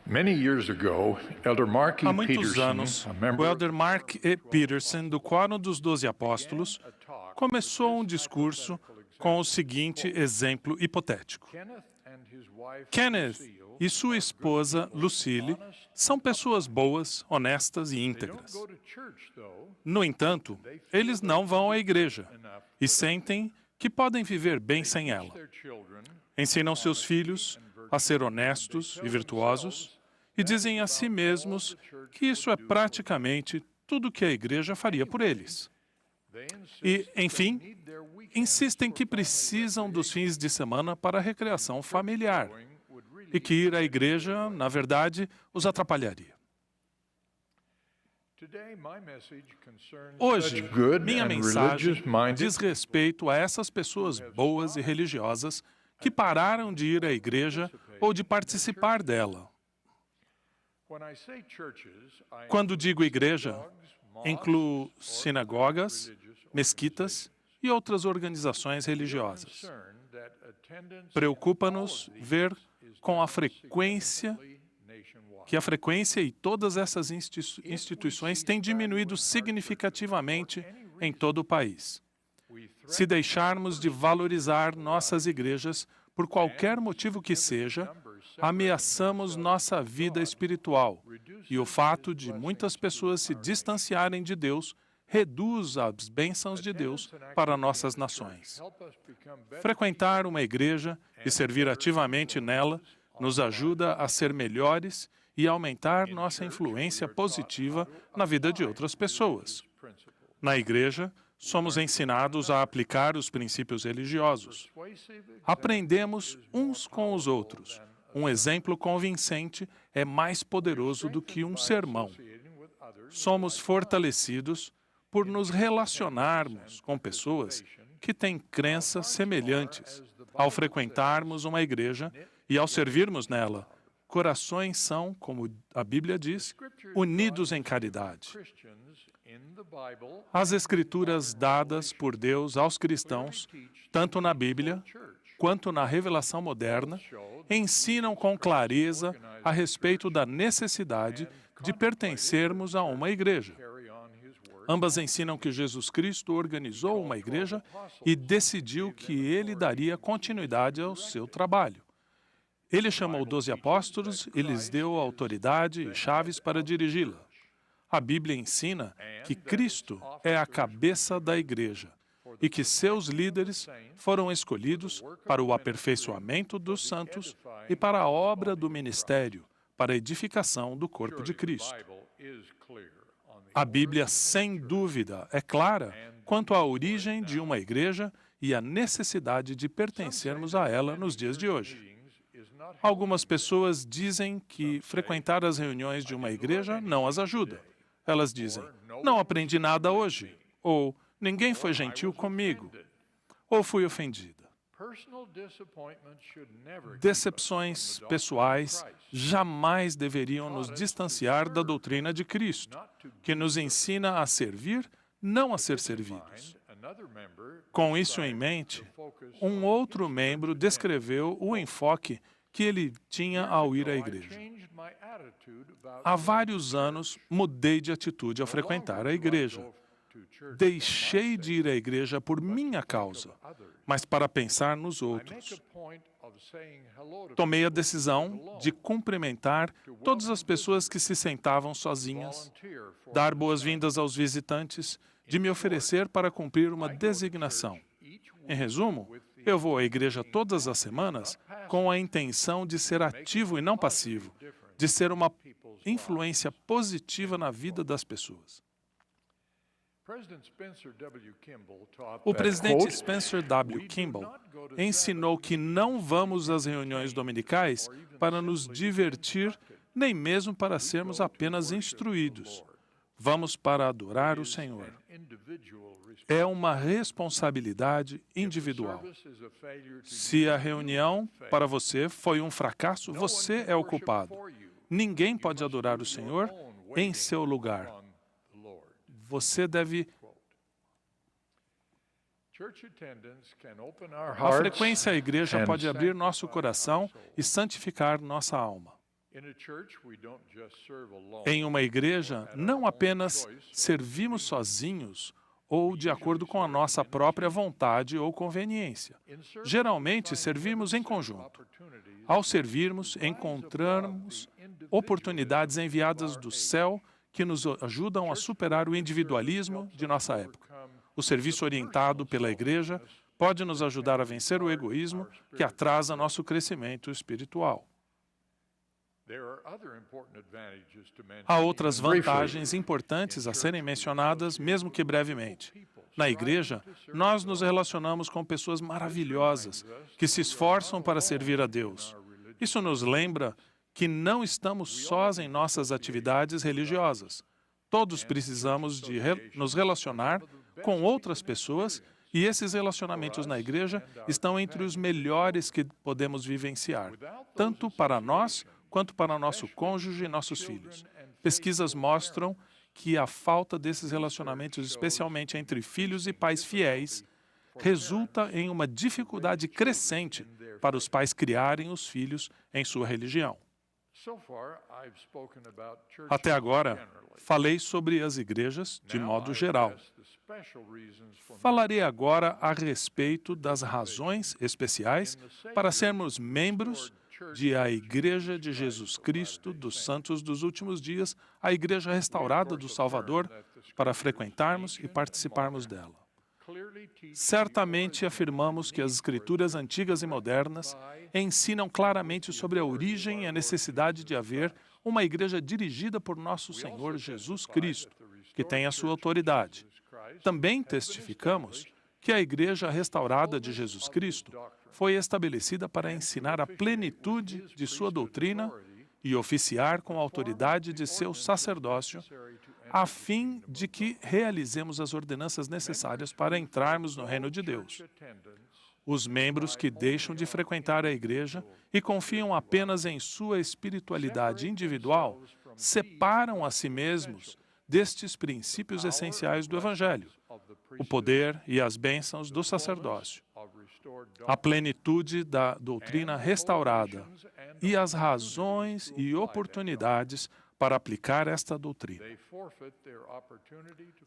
Many years ago, Elder Mark Há E. muitos Peterson, anos, a o member elder Mark E. Peterson, do Quórum dos 12 Apóstolos, começou um discurso com o seguinte exemplo hipotético. Kenneth e sua esposa, Lucille, são pessoas boas, honestas e íntegras. No entanto, eles não vão à igreja e sentem que podem viver bem sem ela. Ensinam seus filhos a ser honestos e virtuosos e dizem a si mesmos que isso é praticamente tudo que a igreja faria por eles. E, enfim, insistem que precisam dos fins de semana para a recreação familiar e que ir à igreja, na verdade, os atrapalharia. Hoje, minha mensagem diz respeito a essas pessoas boas e religiosas que pararam de ir à igreja ou de participar dela. Quando digo igreja, incluo sinagogas, mesquitas e outras organizações religiosas. Preocupa-nos ver com a frequência e todas essas instituições têm diminuído significativamente em todo o país. Se deixarmos de valorizar nossas igrejas, por qualquer motivo que seja, ameaçamos nossa vida espiritual, e o fato de muitas pessoas se distanciarem de Deus reduz as bênçãos de Deus para nossas nações. Frequentar uma igreja e servir ativamente nela nos ajuda a ser melhores e aumentar nossa influência positiva na vida de outras pessoas. Na igreja, somos ensinados a aplicar os princípios religiosos. Aprendemos uns com os outros. Um exemplo convincente é mais poderoso do que um sermão. Somos fortalecidos por nos relacionarmos com pessoas que têm crenças semelhantes. Ao frequentarmos uma igreja e ao servirmos nela, corações são, como a Bíblia diz, unidos em caridade. As escrituras dadas por Deus aos cristãos, tanto na Bíblia quanto na revelação moderna, ensinam com clareza a respeito da necessidade de pertencermos a uma igreja. Ambas ensinam que Jesus Cristo organizou uma igreja e decidiu que ele daria continuidade ao seu trabalho. Ele chamou 12 apóstolos e lhes deu autoridade e chaves para dirigi-la. A Bíblia ensina que Cristo é a cabeça da igreja e que seus líderes foram escolhidos para o aperfeiçoamento dos santos e para a obra do ministério, para a edificação do corpo de Cristo. A Bíblia, sem dúvida, é clara quanto à origem de uma igreja e a necessidade de pertencermos a ela nos dias de hoje. Algumas pessoas dizem que frequentar as reuniões de uma igreja não as ajuda. Elas dizem, não aprendi nada hoje, ou ninguém foi gentil comigo, ou fui ofendida. Decepções pessoais jamais deveriam nos distanciar da doutrina de Cristo, que nos ensina a servir, não a ser servidos. Com isso em mente, um outro membro descreveu o enfoque que ele tinha ao ir à igreja. Há vários anos, mudei de atitude ao frequentar a igreja. Deixei de ir à igreja por minha causa, mas para pensar nos outros. Tomei a decisão de cumprimentar todas as pessoas que se sentavam sozinhas, dar boas-vindas aos visitantes, de me oferecer para cumprir uma designação. Em resumo, eu vou à igreja todas as semanas com a intenção de ser ativo e não passivo, de ser uma influência positiva na vida das pessoas. O presidente Spencer W. Kimball ensinou que não vamos às reuniões dominicais para nos divertir, nem mesmo para sermos apenas instruídos. Vamos para adorar o Senhor. É uma responsabilidade individual. Se a reunião para você foi um fracasso, você é o culpado. Ninguém pode adorar o Senhor em seu lugar. Você deve... A frequência à igreja pode abrir nosso coração e santificar nossa alma. Em uma igreja, não apenas servimos sozinhos ou de acordo com a nossa própria vontade ou conveniência. Geralmente, servimos em conjunto. Ao servirmos, encontramos oportunidades enviadas do céu que nos ajudam a superar o individualismo de nossa época. O serviço orientado pela igreja pode nos ajudar a vencer o egoísmo que atrasa nosso crescimento espiritual. Há outras vantagens importantes a serem mencionadas, mesmo que brevemente. Na igreja, nós nos relacionamos com pessoas maravilhosas que se esforçam para servir a Deus. Isso nos lembra que não estamos sós em nossas atividades religiosas. Todos precisamos de nos relacionar com outras pessoas e esses relacionamentos na igreja estão entre os melhores que podemos vivenciar, tanto para nós quanto para nosso cônjuge e nossos filhos. Pesquisas mostram que a falta desses relacionamentos, especialmente entre filhos e pais fiéis, resulta em uma dificuldade crescente para os pais criarem os filhos em sua religião. Até agora, falei sobre as igrejas de modo geral. Falarei agora a respeito das razões especiais para sermos membros de a Igreja de Jesus Cristo dos Santos dos Últimos Dias, a Igreja Restaurada do Salvador, para frequentarmos e participarmos dela. Certamente afirmamos que as Escrituras antigas e modernas ensinam claramente sobre a origem e a necessidade de haver uma igreja dirigida por nosso Senhor Jesus Cristo, que tem a sua autoridade. Também testificamos que a Igreja Restaurada de Jesus Cristo foi estabelecida para ensinar a plenitude de sua doutrina e oficiar com a autoridade de seu sacerdócio, a fim de que realizemos as ordenanças necessárias para entrarmos no reino de Deus. Os membros que deixam de frequentar a igreja e confiam apenas em sua espiritualidade individual separam a si mesmos destes princípios essenciais do Evangelho, o poder e as bênçãos do sacerdócio, a plenitude da doutrina restaurada e as razões e oportunidades para aplicar esta doutrina.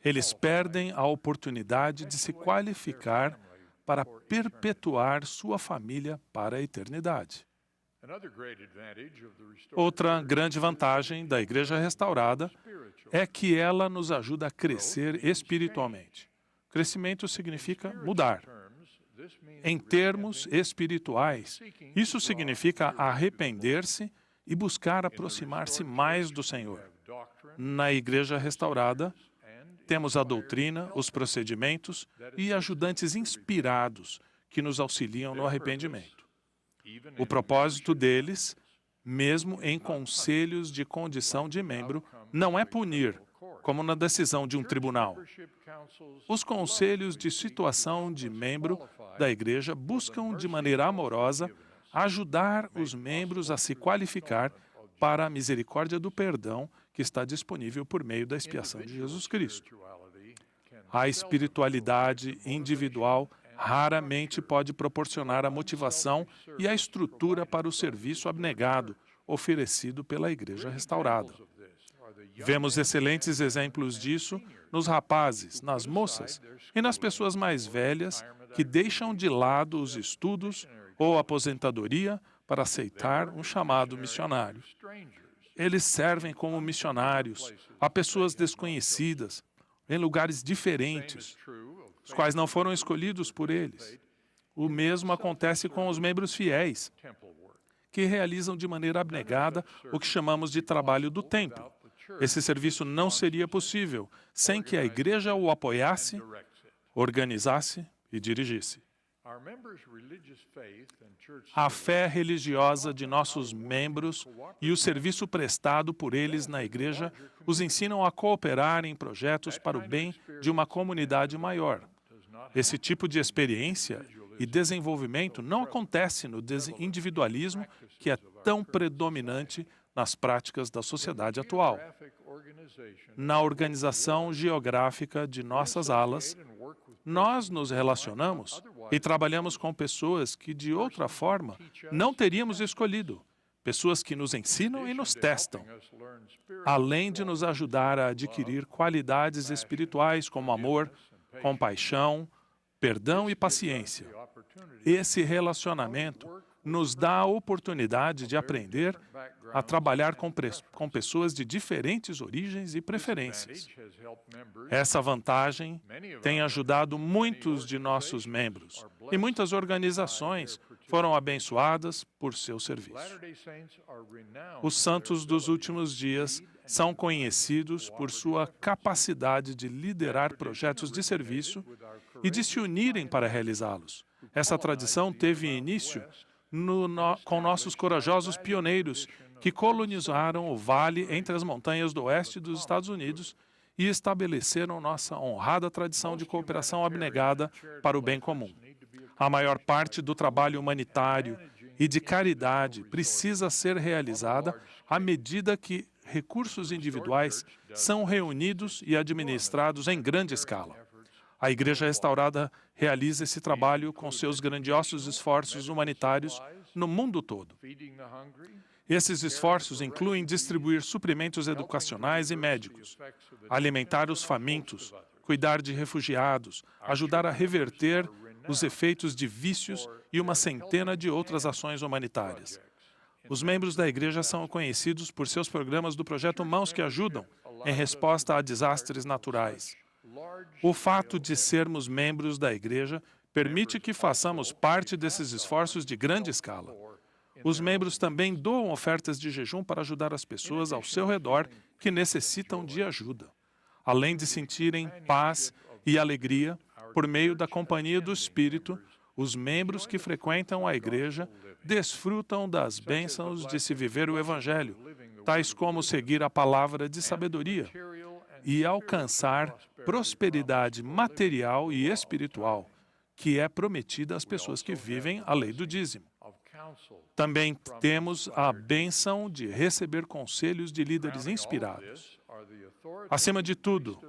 Eles perdem a oportunidade de se qualificar para perpetuar sua família para a eternidade. Outra grande vantagem da Igreja Restaurada é que ela nos ajuda a crescer espiritualmente. Crescimento significa mudar. Em termos espirituais, isso significa arrepender-se e buscar aproximar-se mais do Senhor. Na Igreja Restaurada, temos a doutrina, os procedimentos e ajudantes inspirados que nos auxiliam no arrependimento. O propósito deles, mesmo em conselhos de condição de membro, não é punir, como na decisão de um tribunal. Os conselhos de situação de membro da igreja buscam, de maneira amorosa, ajudar os membros a se qualificar para a misericórdia do perdão que está disponível por meio da expiação de Jesus Cristo. A espiritualidade individual raramente pode proporcionar a motivação e a estrutura para o serviço abnegado oferecido pela Igreja Restaurada. Vemos excelentes exemplos disso nos rapazes, nas moças e nas pessoas mais velhas que deixam de lado os estudos ou aposentadoria para aceitar um chamado missionário. Eles servem como missionários a pessoas desconhecidas, em lugares diferentes, os quais não foram escolhidos por eles. O mesmo acontece com os membros fiéis, que realizam de maneira abnegada o que chamamos de trabalho do templo. Esse serviço não seria possível sem que a igreja o apoiasse, organizasse e dirigisse. A fé religiosa de nossos membros e o serviço prestado por eles na igreja os ensinam a cooperar em projetos para o bem de uma comunidade maior. Esse tipo de experiência e desenvolvimento não acontece no individualismo que é tão predominante nas práticas da sociedade atual. Na organização geográfica de nossas alas, nós nos relacionamos e trabalhamos com pessoas que, de outra forma, não teríamos escolhido, pessoas que nos ensinam e nos testam, além de nos ajudar a adquirir qualidades espirituais como amor, compaixão, perdão e paciência. Esse relacionamento nos dá a oportunidade de aprender a trabalhar com pessoas de diferentes origens e preferências. Essa vantagem tem ajudado muitos de nossos membros e muitas organizações foram abençoadas por seu serviço. Os santos dos últimos dias são conhecidos por sua capacidade de liderar projetos de serviço e de se unirem para realizá-los. Essa tradição teve início com nossos corajosos pioneiros que colonizaram o vale entre as montanhas do oeste dos Estados Unidos e estabeleceram nossa honrada tradição de cooperação abnegada para o bem comum. A maior parte do trabalho humanitário e de caridade precisa ser realizada à medida que recursos individuais são reunidos e administrados em grande escala. A Igreja Restaurada realiza esse trabalho com seus grandiosos esforços humanitários no mundo todo. Esses esforços incluem distribuir suprimentos educacionais e médicos, alimentar os famintos, cuidar de refugiados, ajudar a reverter os efeitos de vícios e uma centena de outras ações humanitárias. Os membros da Igreja são conhecidos por seus programas do projeto Mãos que Ajudam, em resposta a desastres naturais. O fato de sermos membros da Igreja permite que façamos parte desses esforços de grande escala. Os membros também doam ofertas de jejum para ajudar as pessoas ao seu redor que necessitam de ajuda, além de sentirem paz e alegria por meio da companhia do Espírito. Os membros que frequentam a Igreja desfrutam das bênçãos de se viver o Evangelho, tais como seguir a palavra de sabedoria e alcançar prosperidade material e espiritual, que é prometida às pessoas que vivem a lei do dízimo. Também temos a bênção de receber conselhos de líderes inspirados. Acima de tudo,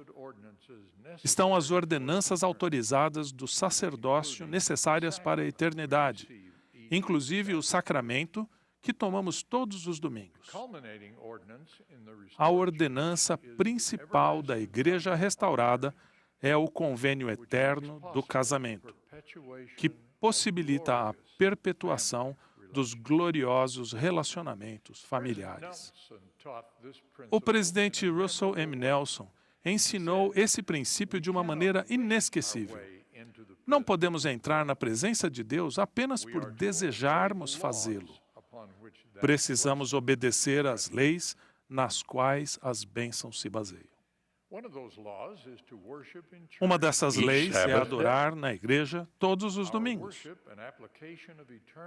estão as ordenanças autorizadas do sacerdócio necessárias para a eternidade, inclusive o sacramento que tomamos todos os domingos. A ordenança principal da Igreja Restaurada é o convênio eterno do casamento, que possibilita a perpetuação dos gloriosos relacionamentos familiares. O presidente Russell M. Nelson ensinou esse princípio de uma maneira inesquecível. Não podemos entrar na presença de Deus apenas por desejarmos fazê-lo. Precisamos obedecer às leis nas quais as bênçãos se baseiam. Uma dessas leis é adorar na igreja todos os domingos.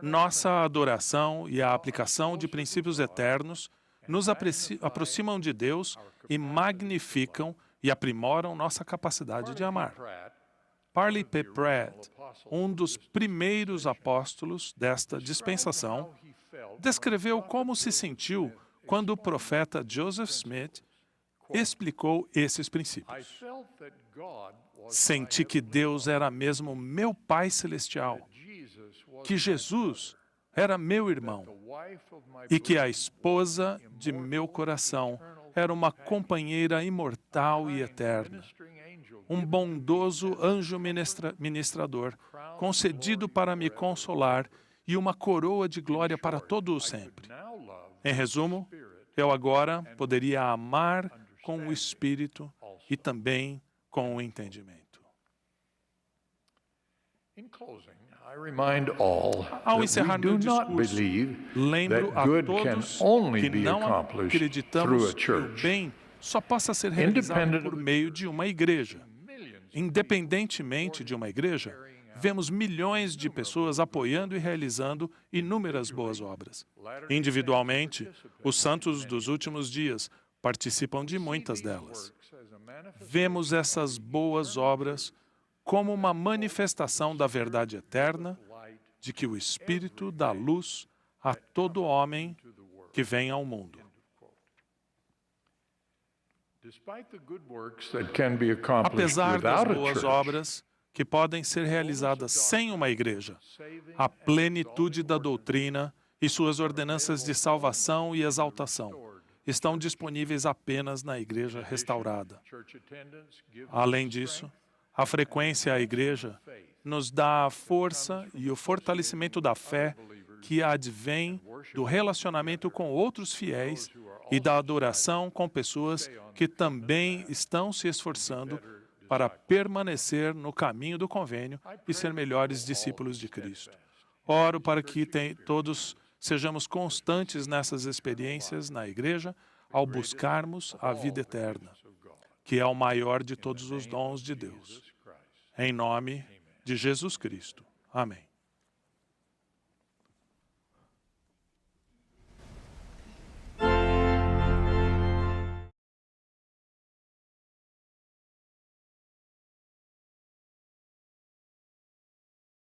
Nossa adoração e a aplicação de princípios eternos nos aproximam de Deus e magnificam e aprimoram nossa capacidade de amar. Parley P. Pratt, um dos primeiros apóstolos desta dispensação, descreveu como se sentiu quando o profeta Joseph Smith explicou esses princípios. Senti que Deus era mesmo meu Pai Celestial, que Jesus era meu irmão e que a esposa de meu coração era uma companheira imortal e eterna, um bondoso anjo ministrador, concedido para me consolar e uma coroa de glória para todo o sempre. Em resumo, eu agora poderia amar com o Espírito e também com o entendimento. Ao encerrar meu discurso, lembro a todos que não acreditamos que o bem só possa ser realizado por meio de uma igreja. Independentemente de uma igreja, vemos milhões de pessoas apoiando e realizando inúmeras boas obras. Individualmente, os santos dos últimos dias participam de muitas delas. Vemos essas boas obras como uma manifestação da verdade eterna de que o Espírito dá luz a todo homem que vem ao mundo. Apesar das boas obras que podem ser realizadas sem uma igreja, a plenitude da doutrina e suas ordenanças de salvação e exaltação estão disponíveis apenas na igreja restaurada. Além disso, a frequência à igreja nos dá a força e o fortalecimento da fé que advém do relacionamento com outros fiéis e da adoração com pessoas que também estão se esforçando para permanecer no caminho do convênio e ser melhores discípulos de Cristo. Oro para que todos sejamos constantes nessas experiências na igreja ao buscarmos a vida eterna, que é o maior de todos os dons de Deus. Em nome de Jesus Cristo. Amém.